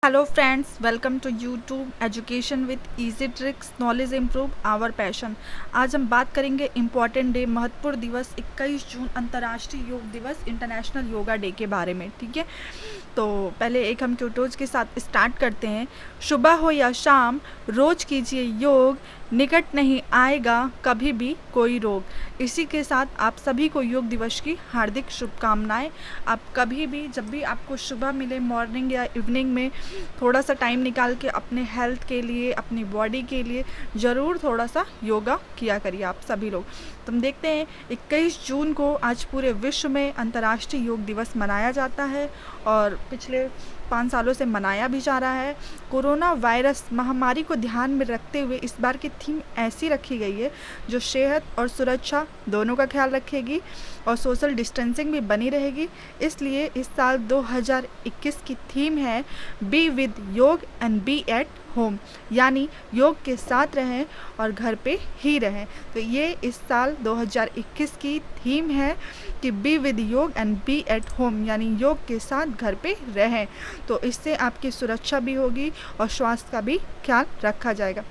Hello friends, welcome to YouTube education with easy tricks, knowledge improve our passion. आज हम बात करेंगे important day, महत्वपूर्ण दिवस 21 जून अंतर्राष्ट्रीय योग दिवस, इंटरनेशनल योगा डे के बारे में। ठीक है, तो पहले एक हम ट्यूटोज के साथ स्टार्ट करते हैं। सुबह हो या शाम, रोज कीजिए योग, निकट नहीं आएगा कभी भी कोई रोग। इसी के साथ आप सभी को योग दिवस की हार्दिक शुभकामनाएं। आप कभी भी जब भी आपको सुबह मिले, मॉर्निंग या इवनिंग में, थोड़ा सा टाइम निकाल के अपने हेल्थ के लिए, अपनी बॉडी के लिए ज़रूर थोड़ा सा योगा किया करिए आप सभी लोग। तो हम देखते हैं 21 जून को आज पूरे विश्व में अंतर्राष्ट्रीय योग दिवस मनाया जाता है और पिछले 5 सालों से मनाया भी जा रहा है। कोरोना वायरस महामारी को ध्यान में रखते हुए इस बार की थीम ऐसी रखी गई है जो सेहत और सुरक्षा दोनों का ख्याल रखेगी और सोशल डिस्टेंसिंग भी बनी रहेगी। इसलिए इस साल 2021 की थीम है बी विद योग एंड बी एट होम, यानी योग के साथ रहें और घर पे ही रहें। तो ये इस साल 2021 की थीम है कि बी विद योग एंड बी एट होम, यानी योग के साथ घर पे रहें। तो इससे आपकी सुरक्षा भी होगी और स्वास्थ्य का भी ख्याल रखा जाएगा।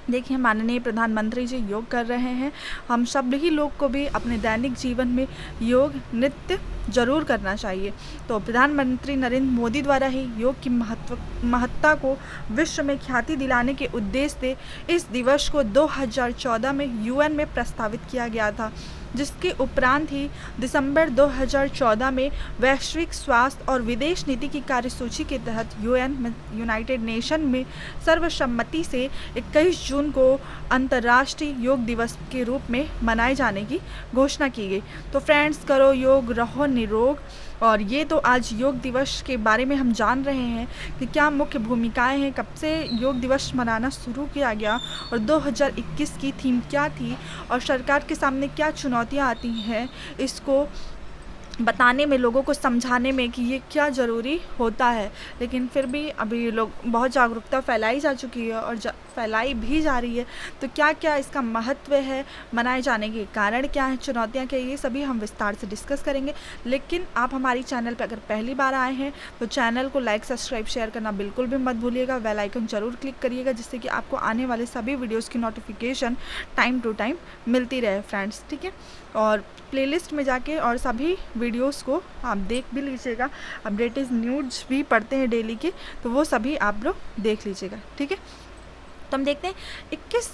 देखिए, माननीय प्रधानमंत्री जी योग कर रहे हैं। हम सब ही लोग को भी अपने दैनिक जीवन में योग नित्य जरूर करना चाहिए। तो प्रधानमंत्री नरेंद्र मोदी द्वारा ही योग की महत्ता को विश्व में ख्याति दिलाने के उद्देश्य से इस दिवस को 2014 में यूएन में प्रस्तावित किया गया था, जिसके उपरांत ही दिसंबर 2014 में वैश्विक स्वास्थ्य और विदेश नीति की कार्यसूची के तहत यूनाइटेड नेशन में सर्वसम्मति से 21 जून को अंतर्राष्ट्रीय योग दिवस के रूप में मनाए जाने की घोषणा की गई। तो फ्रेंड्स, करो योग, रहो निरोग। और ये तो आज योग दिवस के बारे में हम जान रहे हैं कि क्या मुख्य भूमिकाएं हैं, कब से योग दिवस मनाना शुरू किया गया और 2021 की थीम क्या थी और सरकार के सामने क्या चुनौतियां आती हैं, इसको बताने में, लोगों को समझाने में कि ये क्या ज़रूरी होता है। लेकिन फिर भी अभी लोग बहुत जागरूकता फैलाई जा चुकी है और फैलाई भी जा रही है। तो क्या क्या इसका महत्व है, मनाए जाने के कारण क्या है, चुनौतियाँ क्या, ये सभी हम विस्तार से डिस्कस करेंगे। लेकिन आप हमारी चैनल पर अगर पहली बार आए हैं तो चैनल को लाइक, सब्सक्राइब, शेयर करना बिल्कुल भी मत भूलिएगा। बेल आइकन ज़रूर क्लिक करिएगा, जिससे कि आपको आने वाले सभी वीडियोज़ की नोटिफिकेशन टाइम टू टाइम मिलती रहे फ्रेंड्स। ठीक है, और प्लेलिस्ट में जाके और सभी वीडियोस को आप देख भी लीजिएगा। अपडेटेड न्यूज़ भी पढ़ते हैं डेली के, तो वो सभी आप लोग देख लीजिएगा। ठीक है, तो हम देखते हैं 21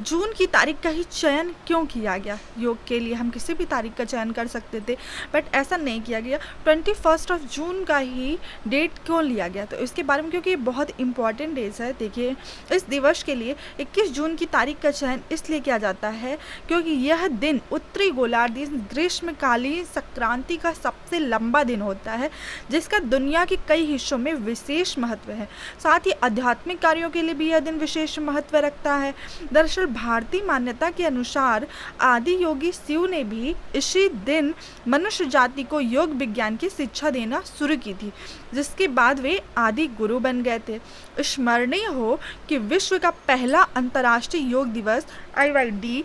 जून की तारीख का ही चयन क्यों किया गया योग के लिए। हम किसी भी तारीख का चयन कर सकते थे, बट ऐसा नहीं किया गया। 21 जून का ही डेट क्यों लिया गया, तो इसके बारे में, क्योंकि ये बहुत इंपॉर्टेंट डेज है। देखिए, इस दिवस के लिए 21 जून की तारीख का चयन इसलिए किया जाता है क्योंकि यह दिन उत्तरी गोलार्ध ग्रीष्मकालीन संक्रांति का सबसे लंबा दिन होता है, जिसका दुनिया के कई हिस्सों में विशेष महत्व है। साथ ही आध्यात्मिक कार्यों के लिए भी यह दिन विशेष महत्व रखता है। दरअसल भारतीय मान्यता के अनुसार आदि योगी शिव ने भी इसी दिन मनुष्य जाति को योग विज्ञान की शिक्षा देना शुरू की थी, जिसके बाद वे आदि गुरु बन गए थे। स्मरणीय हो कि विश्व का पहला अंतर्राष्ट्रीय योग दिवस IYD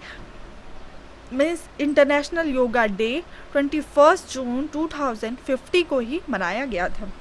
means international yoga day 21 जून 2050 को ही मनाया गया था।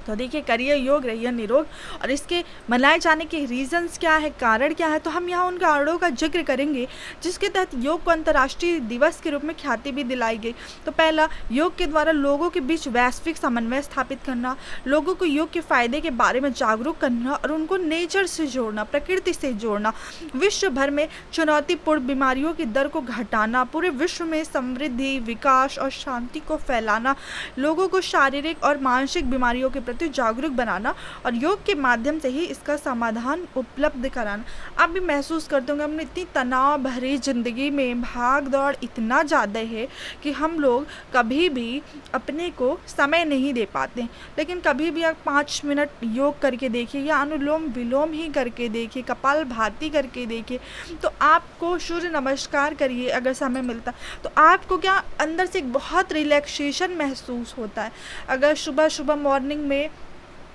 तो देखिए, करिए योग, रहिए निरोग। और इसके मनाए जाने के रीजंस क्या है, कारण क्या है, तो हम यहाँ उन कारणों का जिक्र करेंगे जिसके तहत योग को अंतर्राष्ट्रीय दिवस के रूप में ख्याति भी दिलाई गई। तो पहला, योग के द्वारा लोगों के बीच वैश्विक समन्वय स्थापित करना, लोगों को योग के फायदे के बारे में जागरूक करना और उनको नेचर से जोड़ना, प्रकृति से जोड़ना, विश्व भर में चुनौतीपूर्ण बीमारियों की दर को घटाना, पूरे विश्व में समृद्धि, विकास और शांति को फैलाना, लोगों को शारीरिक और मानसिक बीमारियों के प्रति जागरूक बनाना और योग के माध्यम से ही इसका समाधान उपलब्ध कराना। आप भी महसूस करते होंगे, हमने इतनी तनाव भरी जिंदगी में भाग दौड़ इतना ज़्यादा है कि हम लोग कभी भी अपने को समय नहीं दे पाते। लेकिन कभी भी आप 5 मिनट योग करके देखिए या अनुलोम विलोम ही करके देखिए, कपालभाति करके देखिए, तो आपको सूर्य नमस्कार करिए अगर समय मिलता, तो आपको क्या अंदर से एक बहुत रिलैक्सेशन महसूस होता है। अगर सुबह सुबह मॉर्निंग में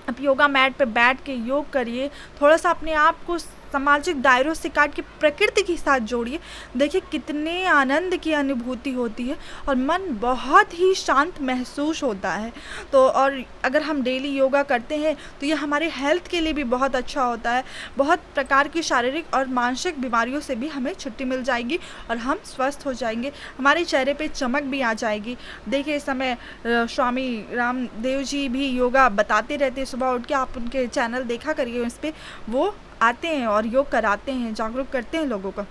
आप योगा मैट पे बैठ के योग करिए, थोड़ा सा अपने आप को सामाजिक दायरों से काट के प्रकृति के साथ जोड़िए। देखिए कितने आनंद की अनुभूति होती है और मन बहुत ही शांत महसूस होता है। तो और अगर हम डेली योगा करते हैं तो ये हमारे हेल्थ के लिए भी बहुत अच्छा होता है। बहुत प्रकार की शारीरिक और मानसिक बीमारियों से भी हमें छुट्टी मिल जाएगी और हम स्वस्थ हो जाएंगे, हमारे चेहरे पे चमक भी आ जाएगी। देखिए इस समय स्वामी रामदेव जी भी योगा बताते रहते हैं, सुबह उठ के आप उनके चैनल देखा करिए, उस पर वो आते हैं और योग कराते हैं, जागरूक करते हैं लोगों को।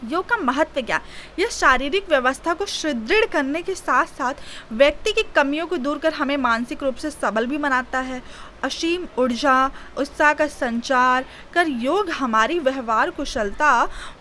योग का महत्व क्या? यह शारीरिक व्यवस्था को सुदृढ़ करने के साथ साथ व्यक्ति की कमियों को दूर कर हमें मानसिक रूप से सबल भी बनाता है। असीम ऊर्जा, उत्साह का संचार कर योग हमारी व्यवहार कुशलता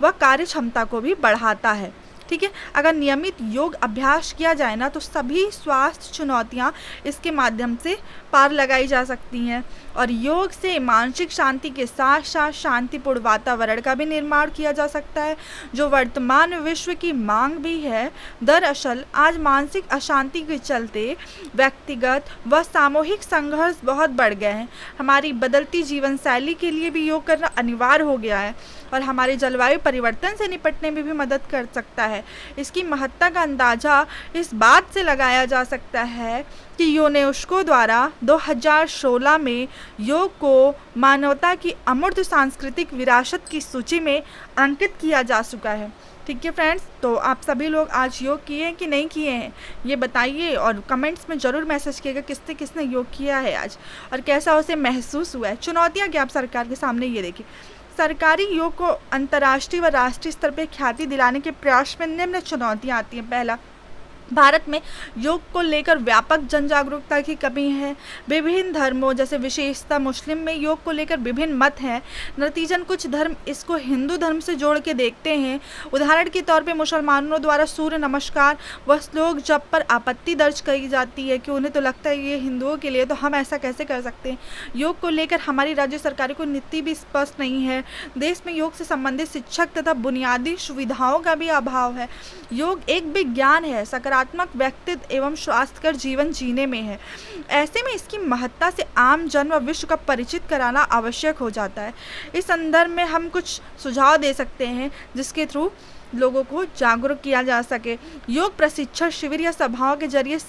व कार्य क्षमता को भी बढ़ाता है। ठीक है, अगर नियमित योग अभ्यास किया जाए ना तो सभी स्वास्थ्य चुनौतियां इसके माध्यम से पार लगाई जा सकती हैं। और योग से मानसिक शांति के साथ साथ शांतिपूर्ण वातावरण का भी निर्माण किया जा सकता है, जो वर्तमान विश्व की मांग भी है। दरअसल आज मानसिक अशांति के चलते व्यक्तिगत व सामूहिक संघर्ष बहुत बढ़ गए हैं। हमारी बदलती जीवन शैली के लिए भी योग करना अनिवार्य हो गया है और हमारे जलवायु परिवर्तन से निपटने में भी मदद कर सकता है। इसकी महत्ता का अंदाज़ा इस बात से लगाया जा सकता है कि यूनेस्को द्वारा 2016 में योग को मानवता की अमूर्त सांस्कृतिक विरासत की सूची में अंकित किया जा चुका है। ठीक है फ्रेंड्स, तो आप सभी लोग आज योग किए हैं कि नहीं किए हैं ये बताइए और कमेंट्स में ज़रूर मैसेज कीजिएगा किसने किसने योग किया है आज और कैसा उसे महसूस हुआ है। चुनौतियाँ क्या आप सरकार के सामने, ये देखिए सरकारी योग को अंतर्राष्ट्रीय व राष्ट्रीय स्तर पर ख्याति दिलाने के प्रयास में निम्न चुनौतियाँ आती हैं। पहला, भारत में योग को लेकर व्यापक जन जागरूकता की कमी है। विभिन्न धर्मों जैसे विशेषता मुस्लिम में योग को लेकर विभिन्न मत हैं। नतीजन कुछ धर्म इसको हिंदू धर्म से जोड़ के देखते हैं। उदाहरण के तौर पे मुसलमानों द्वारा सूर्य नमस्कार व श्लोक जप पर आपत्ति दर्ज की जाती है कि उन्हें तो लगता है ये हिंदुओं के लिए, तो हम ऐसा कैसे कर सकते हैं। योग को लेकर हमारी राज्य सरकारों को नीति भी स्पष्ट नहीं है। देश में योग से संबंधित शिक्षक तथा बुनियादी सुविधाओं का भी अभाव है। योग एक विज्ञान है, सकारात्मक व्यक्तित्व एवं स्वास्थ्यकर जीवन जीने में है। ऐसे में इसकी महत्ता से आम जन व विश्व का परिचित कराना आवश्यक हो जाता है। इस संदर्भ में हम कुछ सुझाव दे सकते हैं जिसके थ्रू लोगों को जागरूक किया जा सके। योग प्रशिक्षण शिविर या सभाओं के जरिए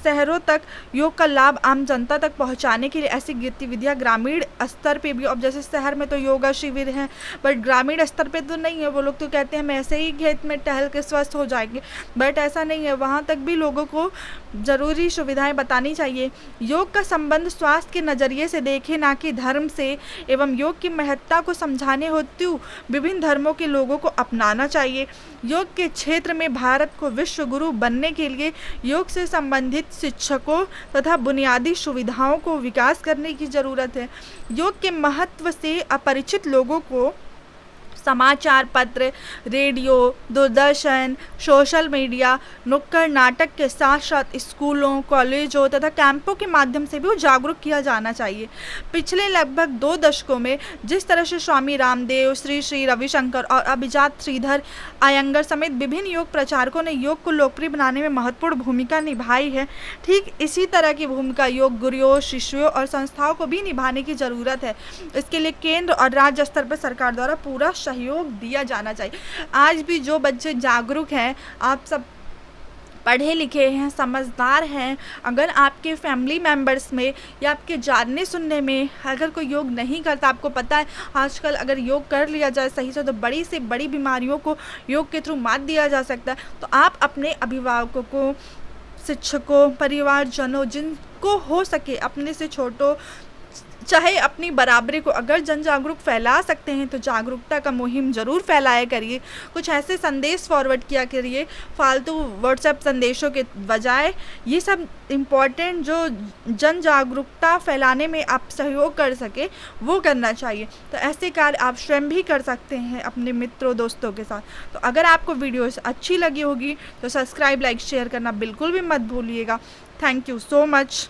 शहरों तक योग का लाभ आम जनता तक पहुंचाने के लिए ऐसी गतिविधियां ग्रामीण स्तर पे भी, अब जैसे शहर में तो योगा शिविर हैं बट ग्रामीण स्तर पे तो नहीं है। वो लोग तो कहते हैं हम ऐसे ही खेत में टहल के स्वस्थ हो जाएंगे, बट ऐसा नहीं है। वहाँ तक भी लोगों को ज़रूरी सुविधाएं बतानी चाहिए। योग का संबंध स्वास्थ्य के नज़रिए से देखें, ना कि धर्म से, एवं योग की महत्ता को समझाने हेतु विभिन्न धर्मों के लोगों को अपनाना चाहिए। योग के क्षेत्र में भारत को विश्व गुरु बनने के लिए योग से संबंधित शिक्षकों तथा बुनियादी सुविधाओं को विकास करने की ज़रूरत है। योग के महत्व से अपरिचित लोगों को समाचार पत्र, रेडियो, दूरदर्शन, सोशल मीडिया, नुक्कड़ नाटक के साथ साथ स्कूलों, कॉलेजों तथा कैंपों के माध्यम से भी जागरूक किया जाना चाहिए। पिछले लगभग 2 दशकों में जिस तरह से स्वामी रामदेव, श्री श्री रविशंकर और अभिजात श्रीधर अयंगर समेत विभिन्न योग प्रचारकों ने योग को लोकप्रिय बनाने में महत्वपूर्ण भूमिका निभाई है, ठीक इसी तरह की भूमिका योग गुरुओं, शिष्यों और संस्थाओं को भी निभाने की ज़रूरत है। इसके लिए केंद्र और राज्य स्तर पर सरकार द्वारा पूरा सहयोग दिया जाना चाहिए। आज भी जो बच्चे जागरूक हैं, आप सब पढ़े लिखे हैं, समझदार हैं, अगर आपके फैमिली मेम्बर्स में या आपके जानने सुनने में अगर कोई योग नहीं करता, आपको पता है आजकल अगर योग कर लिया जाए सही से तो बड़ी से बड़ी बीमारियों को योग के थ्रू मात दिया जा सकता है। तो आप अपने अभिभावकों को, शिक्षकों, परिवारजनों, जिनको हो सके अपने से छोटों चाहे अपनी बराबरी को अगर जन जागरूक फैला सकते हैं तो जागरूकता का मुहिम ज़रूर फैलाया करिए। कुछ ऐसे संदेश फॉरवर्ड किया करिए फालतू व्हाट्सएप संदेशों के बजाय। ये सब इम्पॉर्टेंट जो जन जागरूकता फैलाने में आप सहयोग कर सके वो करना चाहिए। तो ऐसे कार्य आप स्वयं भी कर सकते हैं अपने मित्रों दोस्तों के साथ। तो अगर आपको वीडियोस अच्छी लगी होगी तो सब्सक्राइब, लाइक, शेयर करना बिल्कुल भी मत भूलिएगा। Thank you so much.